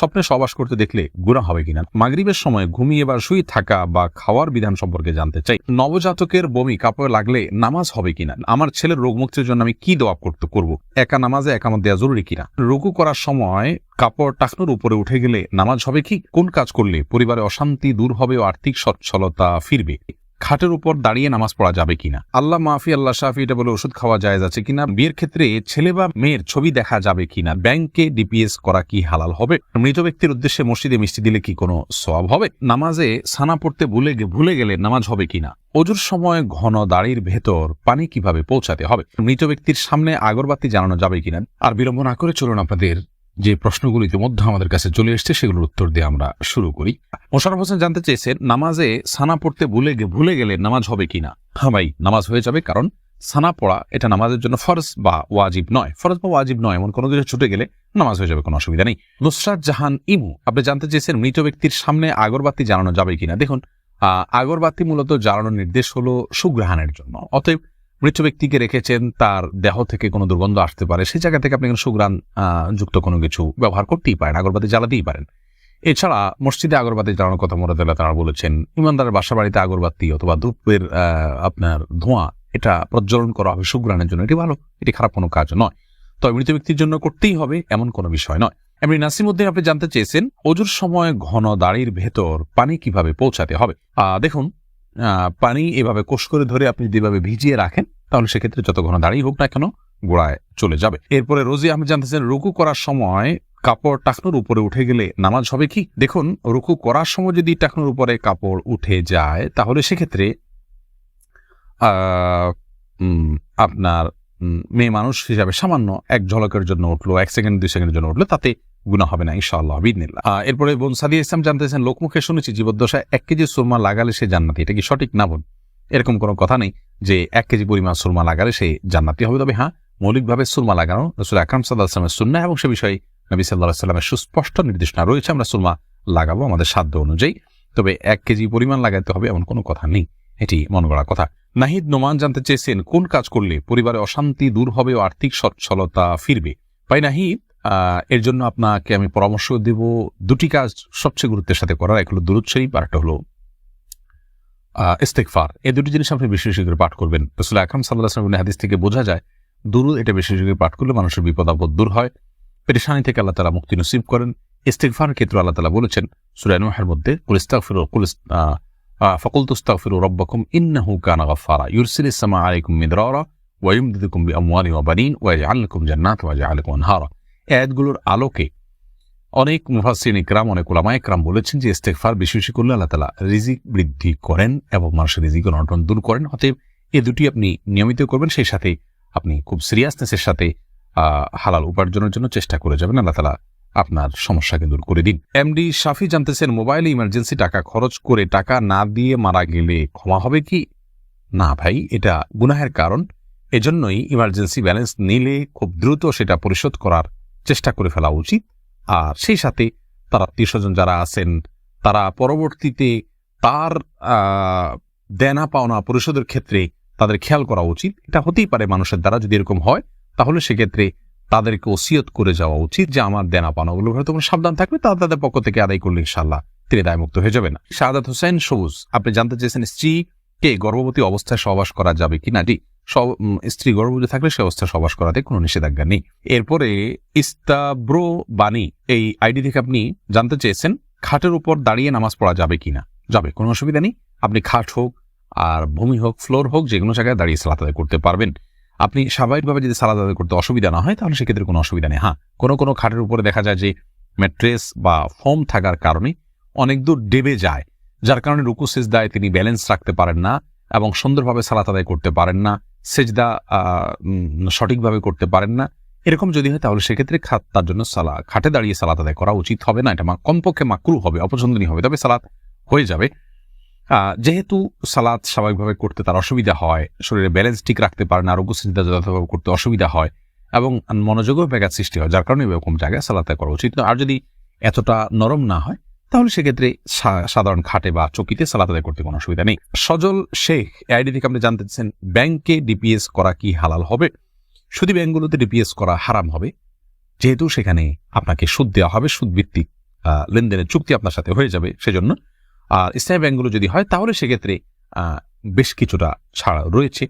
স্বপ্নে সহবাস করতে দেখলে গুনাহ হবে কিনা, মাগরিবের সময় ঘুমিয়ে বা শুয়ে থাকা বা খাওয়ার বিধান সম্পর্কে জানতে চাই, নবজাতকের বমি কাপড়ে লাগলে নামাজ হবে কিনা, আমার ছেলের রোগ মুক্তির জন্য আমি কি দোয়া করব, একা নামাজে একামত দেওয়া জরুরি কিনা, রুকু করার সময় কাপড় টাকনুর উপরে উঠে গেলে নামাজ হবে কি, কোন কাজ করলে পরিবারে অশান্তি দূর হবে ও আর্থিক সচ্ছলতা ফিরবে, খাটের উপর দাঁড়িয়ে নামাজ পড়া যাবে কিনা, আল্লাহ মাফি আল্লাহ শাফি এটা বলে ওষুধ খাওয়া জায়েজ আছে কিনা, বিয়ের ক্ষেত্রে ছেলে বা মেয়ের ছবি দেখা যাবে কিনা, ব্যাংকে ডিপিএস করা কি হালাল হবে, মৃত ব্যক্তির উদ্দেশ্যে মসজিদে মিষ্টি দিলে কি কোনো সওয়াব হবে, নামাজে সানা পড়তে ভুলে গেলে নামাজ হবে কিনা, অজুর সময় ঘন দাড়ির ভেতর পানি কিভাবে পৌঁছাতে হবে, মৃত ব্যক্তির সামনে আগরবাতি জ্বালানো যাবে কিনা। আর বিলম্ব না করে চলুন আপনাদের যে প্রশ্নগুলো ইতিমধ্যে আমাদের কাছে চলে এসছে সেগুলোর উত্তর দিয়ে আমরা শুরু করি। মোশাররফ হোসেন জানতে চেয়েছেন, নামাজে সানা পড়তে ভুলে গেলে নামাজ হবে কিনা। হ্যাঁ ভাই, নামাজ হয়ে যাবে, কারণ সানা পড়া এটা নামাজের জন্য ফরজ বা ওয়াজিব নয়, এমন কোনো কিছু ছুটে গেলে নামাজ হয়ে যাবে, কোনো অসুবিধা নেই। নুসরাত জাহান ইমু আপনি জানতে চেয়েছেন, মৃত ব্যক্তির সামনে আগরবাতি জ্বালানো যাবে কিনা। দেখুন, আগরবাতি মূলত জ্বালানোর নির্দেশ হলো সুঘ্রাণের জন্য, অতএব মৃত ব্যক্তিকে রেখেছেন, তার দেহ থেকে কোনো দুর্গন্ধ আসতে পারে, সেই জায়গা থেকে আপনি সুঘ্রাণ যুক্ত কোনো কিছু ব্যবহার করতেই পারেন, আগরবাতি জ্বালাতেই পারেন। এছাড়া মসজিদে আগরবাতি জ্বালানোর কথা মুরাদুল্লাহ তাআলা বলেছেন, ইমানদারের বাসা বাড়িতে আগরবাতি অথবা ধূপের আপনার ধোঁয়া এটা প্রজ্বলন করা হবে সুঘ্রাণের জন্য, এটি ভালো, এটি খারাপ কোনো কাজ নয়, তবে মৃত ব্যক্তির জন্য করতেই হবে এমন কোনো বিষয় নয়। এমনি নাসিমউদ্দিন আপনি জানতে চেয়েছেন, অজুর সময় ঘন দাড়ির ভেতর পানি কিভাবে পৌঁছাতে হবে। দেখুন, পানি এভাবে কোষ করে ধরে আপনি যেভাবে ভিজিয়ে রাখেন, তাহলে সেক্ষেত্রে যত ঘন দাঁড়িয়ে হোক না কেন গোড়ায় চলে যাবে। এরপরে রোজি আপনি জানতেছেন, রুকু করার সময় কাপড় টাকনুর উপরে উঠে গেলে নামাজ হবে কি। দেখুন, রুকু করার সময় যদি টাকনুর উপরে কাপড় উঠে যায়, তাহলে সেক্ষেত্রে আপনার মেয়ে মানুষ হিসাবে সামান্য এক ঝলকের জন্য উঠলো, 1 সেকেন্ড 2 সেকেন্ডের জন্য উঠলো, তাতে গুনাহ হবে না ইনশাআল্লাহ বিইذনিল্লাহ। এরপরে বোন সাদিয়া ইসলাম জানতেছেন, লোকমুখে শুনেছি জীবদ্দশায় 1 কেজি সুরমা লাগালে সে জান্নাতি, এটা কি সঠিক না বোন? এরকম কোনো কথা নেই যে 1 কেজি পরিমাণ সুরমা লাগালে সে জান্নাতি হবে, তবে হ্যাঁ, মৌলিকভাবে সুরমা লাগানো রাসূল আকরাম সাল্লাল্লাহু আলাইহি ওয়াসাল্লামের সুন্নাহ এবং সে বিষয়ে নবী সাল্লাল্লাহু আলাইহি ওয়াসাল্লামের সুস্পষ্ট নির্দেশনা রয়েছে, আমরা সুরমা লাগাবো আমাদের সাধ্য অনুযায়ী, তবে 1 কেজি পরিমাণ লাগাতে হবে এমন কোনো কথা নেই, এটি মন গড়া কথা। নাহিদ নোমান জানতে চেয়েছেন, কোন কাজ করলে পরিবারে অশান্তি দূর হবে ও আর্থিক সচ্ছলতা ফিরবে। ভাই নাহিদ, এর জন্য আপনাকে আমি পরামর্শ দেব 2টি কাজ সবচেয়ে গুরুত্বের সাথে করার, এক হলো দুরূদ শরীফ আর একটা হলো ইস্তেগফার। এই 2টি জিনিস আপনি বেশি বেশি করে পাঠ করবেন। রাসূল আকরাম সাল্লাল্লাহু আলাইহি ওয়াসাল্লামের হাদিস থেকে বোঝা যায়, দুরূদ এটা বেশি বেশি করে পাঠ করলে মানুষের বিপদ আপদ দূর হয়, পেরেশানি থেকে আল্লাহ তাআলা মুক্তি নসিব করেন। ইস্তেগফারের ক্ষেত্রে আল্লাহ তাআলা বলেছেন সূরা নূহের মধ্যে, ফাকুলতু আস্তাগফিরু রাব্বাকুম ইন্নাহু কানা গাফফারা ইউরসিলিস সামাআ আলাইকুম মিদরারা ওয়া ইউমদিদুকুম বিআমওয়ালিন ওয়া বানিন ওয়া ইয়াজআল লাকুম জান্নাতিন ওয়া ইয়াজআল লাকুম আনহারা। এই আয়াতগুলোর আলোকে অনেক মুফাসসিরিন ইকরাম, অনেক উলামা ইকরাম বলেছেন যে ইস্তেগফার বেশি বেশি করলে আল্লাহ তাআলা রিজিক বৃদ্ধি করেন এবং মানুষের রিজিক অনটন দূর করেন। অতএব এই 2টি আপনি নিয়মিত করবেন, সেই সাথে আপনি খুব সিরিয়াসনেসের সাথে হালাল উপার্জনের জন্য চেষ্টা করে যাবেন, আল্লাহ তাআলা আপনার সমস্যাকে দূর করে দিন। এমডি শাফি জানতেছেন, মোবাইলে ইমার্জেন্সি টাকা খরচ করে টাকা না দিয়ে মারা গেলে ক্ষমা হবে কি? না ভাই, এটা গুনাহের কারণ, এজন্যই ইমার্জেন্সি ব্যালেন্স নিলে খুব দ্রুত সেটা পরিশোধ করার চেষ্টা করে ফেলা উচিত। আর সেই সাথে তার আত্মীয়স্বজন যারা আছেন, তারা পরবর্তীতে তার দেনা পাওনা পরিশোধের ক্ষেত্রে তাদের খেয়াল করা উচিত। এটা হতেই পারে মানুষের দ্বারা, যদি এরকম হয় তাহলে সেক্ষেত্রে তাদেরকে ওসিয়ত করে যাওয়া উচিত যে আমার দেনা পাওনাগুলো হয়তো সাবধান থাকবে, তাদের পক্ষ থেকে আদায় করলে ইনশাআল্লাহ তিনি দায়মুক্ত হয়ে যাবেন। শাহাদাত হোসেন সবুজ আপনি জানতে চেয়েছেন, স্ত্রীকে গর্ভবতী অবস্থায় সহবাস করা যাবে কিনা। জি, স্ত্রী গর্ভবতী থাকলে সে অবস্থায় সহবাস করাতে কোনো নিষেধাজ্ঞা নেই। এরপরে ইস্তাব্রো বাণী এই আইডি থেকে আপনি জানতে চেয়েছেন, খাটের উপর দাঁড়িয়ে নামাজ পড়া যাবে কিনা। যাবে, কোনো অসুবিধা নেই। আপনি খাট হোক আর ভূমি হোক, ফ্লোর হোক, যে কোনো জায়গায় দাঁড়িয়ে সালাত আদায় করতে পারবেন। আপনি স্বাভাবিকভাবে যদি সালাত আদায় করতে অসুবিধা না হয়, তাহলে সেক্ষেত্রে কোনো অসুবিধা নেই। হ্যাঁ, কোনো খাটের উপরে দেখা যায় যে ম্যাট্রেস বা ফোম থাকার কারণে অনেক দূর ডেবে যায়, যার কারণে রুকু সিজদায় তিনি ব্যালেন্স রাখতে পারেন না এবং সুন্দরভাবে সালাত আদায় করতে পারেন না, সেজদা সঠিকভাবে করতে পারেন না। এরকম যদি হয় তাহলে সেক্ষেত্রে তার জন্য খাটে দাঁড়িয়ে সালাত আদায় করা উচিত হবে না, এটা কমপক্ষে মাকরুহ হবে, অপছন্দনীয় হবে, তবে সালাত হয়ে যাবে। যেহেতু সালাত স্বাভাবিকভাবে করতে তার অসুবিধা হয়, শরীরে ব্যালেন্স ঠিক রাখতে পারে না, রুকু সিজদা যথাযথভাবে করতে অসুবিধা হয় এবং মনোযোগও ব্যাঘাত সৃষ্টি হয়, যার কারণে এরকম জায়গায় সালাত আদায় করা উচিত। আর যদি এতটা নরম না হয় তাহলে সেক্ষেত্রে সাধারণ খাটে বা চকিতে সালাত আদায় করতে কোনো অসুবিধা নেই। সজল শেখ আইডি থেকে আপনি জানতে চাচ্ছেন, ব্যাংকে ডিপিএস করা কি হালাল হবে? শুধু ব্যাংকগুলোতে ডিপিএস করা হারাম হবে, যেহেতু সেখানে আপনাকে সুদ দেওয়া হবে, সুদ ভিত্তিক লেনদেনের চুক্তি আপনার সাথে হয়ে যাবে সেজন্য। আর ইসলামী ব্যাংকগুলো যদি হয় তাহলে সেক্ষেত্রে বেশ কিছুটা ছাড় রয়েছে,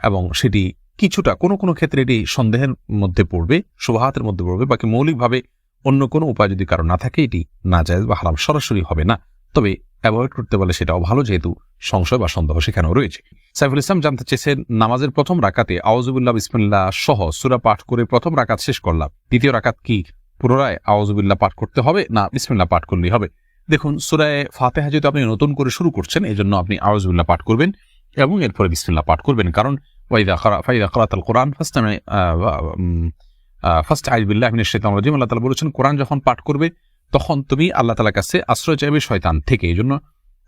এবং সেটি কিছুটা কোনো কোনো ক্ষেত্রে এটি সন্দেহের মধ্যে পড়বে, শুবহাতের মধ্যে পড়বে, বাকি মৌলিকভাবে অন্য কোনো উপায় যদি কারো না থাকে এটি নাজায়েজ বা হারাম সরাসরি হবে না, তবে অ্যাভয়েড করতে পারলে সেটাও ভালো, যেহেতু সংশয় বা সন্দেহ সেখানেও রয়েছে। সাইফুল ইসলাম জানতে চেয়েছেন, নামাজের প্রথম রাকাতে আউযুবিল্লাহ বিসমিল্লাহ সহ সূরা পাঠ করে প্রথম রাকাত শেষ করলাম, দ্বিতীয় রাকাত কি পুনরায় আউযুবিল্লাহ পাঠ করতে হবে না বিসমিল্লাহ পাঠ করলেই হবে? দেখুন, সূরা ফাতিহা যেহেতু আপনি নতুন করে শুরু করছেন, এই জন্য আপনি আউযুবিল্লাহ পাঠ করবেন এবং এরপরে বিসমিল্লাহ পাঠ করবেন, কারণ ফাইযা ক্রাআতাল কুরআন ফাস্তাইয বিল্লাহি মিনাশ শাইতানির রাজিম, আল্লাহ তাআলা বলেছেন কোরআন যখন পাঠ করবে তখন তুমি আল্লাহ তাআলার কাছে আশ্রয় চাইবে শয়তান থেকে। এই জন্য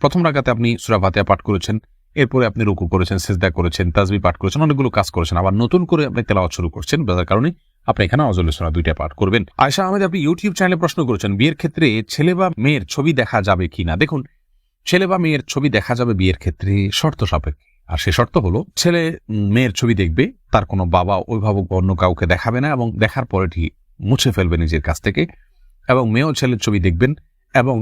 প্রথম রাকাতে আপনি সূরা ফাতিহা পাঠ করেছেন, এরপরে আপনি রুকু করেছেন, সিজদা করেছেন, তাসবিহ পাঠ করেছেন, অনেকগুলো কাজ করেছেন, আবার নতুন করে আপনি তেলাওয়াত শুরু করছেন, যার কারণে আপনি এখানে আউযুবিল্লাহ সূরা দুইটা পাঠ করবেন। আয়েশা আহমেদ, আপনি ইউটিউব চ্যানেলে প্রশ্ন করেছেন, বিয়ের ক্ষেত্রে ছেলে বা মেয়ের ছবি দেখা যাবে কিনা? দেখুন, ছেলে বা মেয়ের ছবি দেখা যাবে বিয়ের ক্ষেত্রে শর্ত সাপেক্ষে, আর সে শর্ত হলো ছেলে মেয়ের ছবি দেখবে, তার কোনো বাবা অভিভাবক অন্য কাউকে দেখাবে না এবং দেখার পরে এটি মুছে ফেলবে নিজের কাছ থেকে, এবং মেয়েও ছেলের ছবি দেখবেন এবং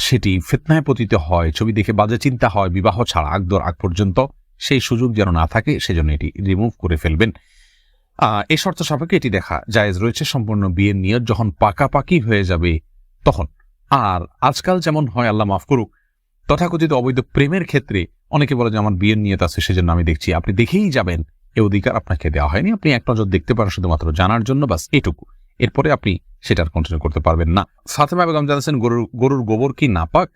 সেটি ফিতনায় পতিত হয়, ছবি দেখে বাজে চিন্তা হয়, বিবাহ ছাড়া আগ পর্যন্ত সেই সুযোগ যেন না থাকে সেজন্য এটি রিমুভ করে ফেলবেন। এই শর্ত সাপেক্ষে এটি দেখা জায়েজ রয়েছে সম্পূর্ণ বিয়ের নিয়ত যখন পাকাপাকি হয়ে যাবে তখন। আর আজকাল যেমন হয়, আল্লাহ মাফ করুক, তথাকথিত অবৈধ প্রেমের ক্ষেত্রে অনেকে বলে যে আমার বিয়ের নিয়ত আছে সেজন্য আমি দেখছি, আপনি দেখেই যাবেন, এ অধিকার আপনাকে দেওয়া হয়নি। আপনি এক নজর দেখতে পারেন শুধুমাত্র জানার জন্য, বাস এটুকু, এরপরে আপনি সেটার কন্টিনিউ করতে পারবেন না। ফাতেমা বেগম জানাচ্ছেন, গরুর গোবর কি নাপাক?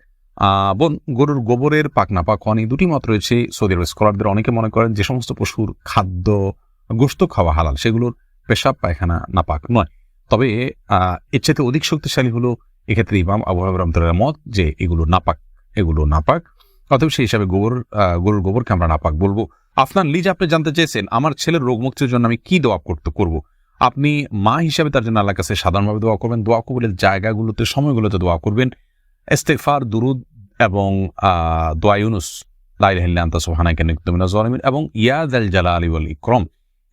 বোন, গরুর গোবরের পাক নাপাক অনেক দুটি মত রয়েছে সৌদি আরবের স্কলারদের। অনেকে মনে করেন যে সমস্ত পশুর খাদ্য গোশত খাওয়া হালাল, সেগুলোর পেশাব পায়খানা নাপাক নয়। তবে এর চাইতে অধিক শক্তিশালী হলো এক্ষেত্রে ইমাম আবু হানিফা রাহমাতুল্লাহর মত যে এগুলো নাপাক, অতএব সেই হিসাবে গরুর গোবরকে আমরা নাপাক বলবো। আফনান লিজ, আপনি জানতে চেয়েছেন আমার ছেলের রোগ মুক্তির জন্য আমি কি দোয়া করব? আপনি মা হিসাবে তার জন্য আল্লাহর কাছে সাধারণভাবে দোয়া করবেন, দোয়া কবুলের জায়গাগুলোতে সময়গুলোতে দোয়া করবেন, ইস্তিগফার, দুরুদ এবং দোয়া ইউনুস, লা ইলাহা ইল্লা আনতা সুবহানাকা ইন্নী কুনতু মিনাজ জালিমিন এবং ইয়া যাল জালালি ওয়াল ইকরাম,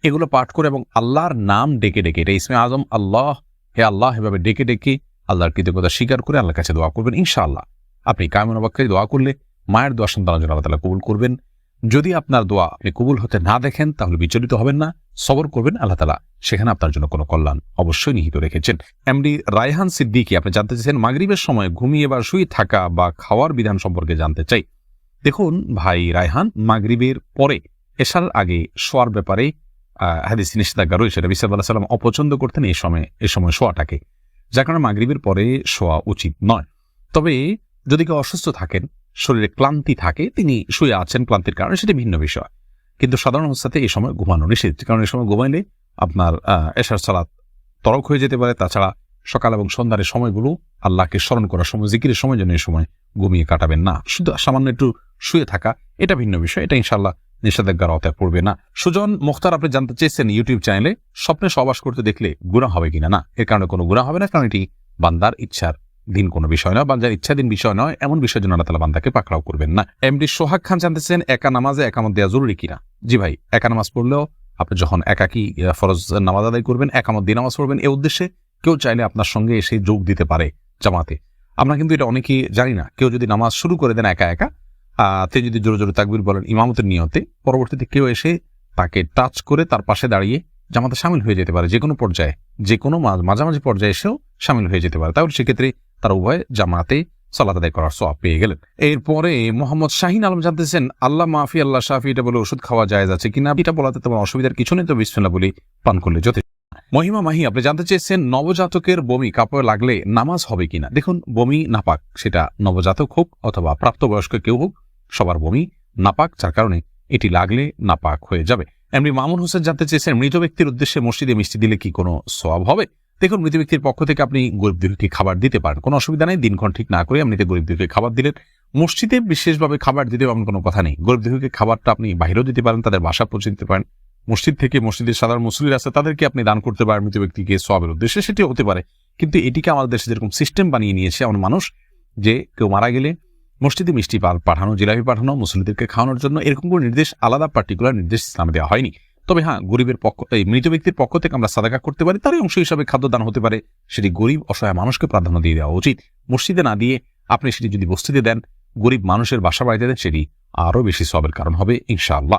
এগুলো পাঠ করে এবং আল্লাহর নাম ডেকে ডেকে, এটা ইসমে আজম আল্লাহ, হে আল্লাহ, এভাবে ডেকে ডেকে আল্লাহর কৃতজ্ঞতা স্বীকার করে আল্লাহর কাছে দোয়া করবেন। ইনশাআল্লাহ আপনি কায়মন অবাক্কায় দোয়া করলে মায়ের দোয়া সন্তানের জন্য আল্লাহ তাআলা কবুল করবেন। যদি আপনার দোয়া আপনি কবুল হতে না দেখেন তাহলে বিচলিত হবেন না, সবর করবেন, আল্লাহ তাআলা সেখানে আপনার জন্য কোনো কল্যাণ অবশ্যই নিহিত রেখেছেন। এমডি রায়হান সিদ্দিকী, আপনি জানতে চাইছেন মাগরিবের সময় ঘুমিয়ে বা শুয়ে থাকা বা খাওয়ার বিধান সম্পর্কে জানতে চাই। দেখুন ভাই রায়হান, মাগরিবের পরে এশার আগে শোয়ার ব্যাপারে হাদিসে নিষেধাজ্ঞা রয়েছে। নবী সাল্লাল্লাহু আলাইহি ওয়াসাল্লাম অপছন্দ করতেন এই সময় শোয়াটাকে, যার কারণে মাগরিবের পরে শোয়া উচিত নয়। তবে যদি কেউ অসুস্থ থাকেন, শরীরে ক্লান্তি থাকে, তিনি শুয়ে আছেন ক্লান্তির কারণে, সেটা ভিন্ন বিষয়, কিন্তু সাধারণ অবস্থাতে এই সময় ঘুমানো নিষেধ, কারণ এই সময় ঘুমাইলে আপনার এশার সালাত তরক হয়ে যেতে পারে। তাছাড়া সকাল এবং সন্ধ্যার সময়গুলো আল্লাহকে স্মরণ করার সময়, জিকিরের সময় জন্য এই সময় ঘুমিয়ে কাটাবেন না। শুধু সামান্য একটু শুয়ে থাকা এটা ভিন্ন বিষয়, এটা ইনশাআল্লাহ নিষেধাজ্ঞার আওতায় পড়বে না। সুজন মুখতার, আপনি জানতে চেয়েছেন ইউটিউব চ্যানেলে স্বপ্নে সহবাস করতে দেখলে গুনাহ হবে কিনা? না, এর কারণে কোনো গুনাহ হবে না, কারণ এটি বান্দার ইচ্ছার দিন কোনো বিষয় নয়, বান্দার ইচ্ছাধীন বিষয় নয়, এমন বিষয়ের জন্য আল্লাহ তাআলা বান্দাকে পাকড়াও করবেন না। এমডি সোহাগ খান জানতেছেন একা নামাজে একামত দেওয়া জরুরি কিনা? জি ভাই, একা নামাজ পড়লেও আপনি যখন একাকী ফরজ নামাজ আদায় করবেন, একামত দিয়ে নামাজ পড়বেন, এই উদ্দেশ্যে কেউ চাইলে আপনার সঙ্গে এসে যোগ দিতে পারে জামাতে। আমরা কিন্তু এটা অনেকেই জানি না। কেউ যদি নামাজ শুরু করে দেন একা একা, তিনি যদি জোরে জোরে তাকবীর বলেন ইমামতের নিয়তে, পরবর্তীতে কেউ এসে তাকে টাচ করে তার পাশে দাঁড়িয়ে জামাতে শামিল হয়ে যেতে পারে, যে কোনো পর্যায়ে, যে কোনো মাঝামাঝি পর্যায়ে এসেও শামিল হয়ে যেতে পারে। তাহলে সেক্ষেত্রে তারা উভয় জামাতে সালাত আদায় করার সওয়াব পেয়ে গেলেন। এরপরে মোহাম্মদ শাহিন আলম জানতেছেন আল্লাহ মাফি আল্লাহ শাফি, এটা বলে ওষুধ খাওয়া জায়েজ আছে কিনা? এটা বলাতে তোমার অসুবিধার কিছু নেই, তো বিসমিল্লাহ বলি পান করলে যথেষ্ট। মহিমা মাহি, আপনি জানতে চেয়েছেন নবজাতকের বমি কাপড়ে লাগলে নামাজ হবে কিনা? দেখুন, বমি নাপাক, সেটা নবজাতক হোক অথবা প্রাপ্তবয়স্ক কেউ হোক, সবার বমি নাপাক, যার কারণে এটি লাগলে নাপাক হয়ে যাবে। এমনি মামুন হোসেন জানতে চেয়েছেন মৃত ব্যক্তির উদ্দেশ্যে মসজিদে মিষ্টি দিলে কি কোনো সওয়াব হবে? দেখুন, মৃত ব্যক্তির পক্ষ থেকে আপনি গরিব দুঃখীকে খাবার দিতে পারেন, কোনো অসুবিধা নেই। দিনক্ষণ ঠিক না করে এমনিতে গরিব দুঃখীকে খাবার দিলেন। মসজিদে বিশেষভাবে খাবার দিতে এমন কোনো কথা নেই। গরিব দুঃখীকে খাবারটা আপনি বাইরেও দিতে পারেন, তাদের বাসা পৌঁছে দিতে পারেন। মসজিদ থেকে মসজিদের সাধারণ মুসল্লিরা আছে তাদেরকে আপনি দান করতে পারেন মৃত ব্যক্তিকে সওয়াবের উদ্দেশ্যে, সেটি হতে পারে। কিন্তু এটিকে আমাদের দেশে যেরকম সিস্টেম বানিয়ে নিয়েছে এমন মানুষ, যে কেউ মারা গেলে মসজিদে মিষ্টি পাঠানো, জিলাপি পাঠানো মুসল্লিদেরকে খাওয়ানোর জন্য, এরকম কোনো নির্দেশ, আলাদা পার্টিকুলার নির্দেশ ইসলামে দেওয়া হয়নি। তবে হ্যাঁ, গরিবের পক্ষ এই মৃত ব্যক্তির পক্ষ থেকে আমরা সাদাকা করতে পারি, তারই অংশ হিসাবে খাদ্যদান হতে পারে, সেটি গরিব অসহায় মানুষকে প্রাধান্য দিয়ে দেওয়া উচিত। মসজিদে না দিয়ে আপনি সেটি যদি বস্তিতে দেন, গরিব মানুষের বাসা বাড়িতে দেন, সেটি আরও বেশি সওয়াবের কারণ হবে ইনশাআল্লাহ।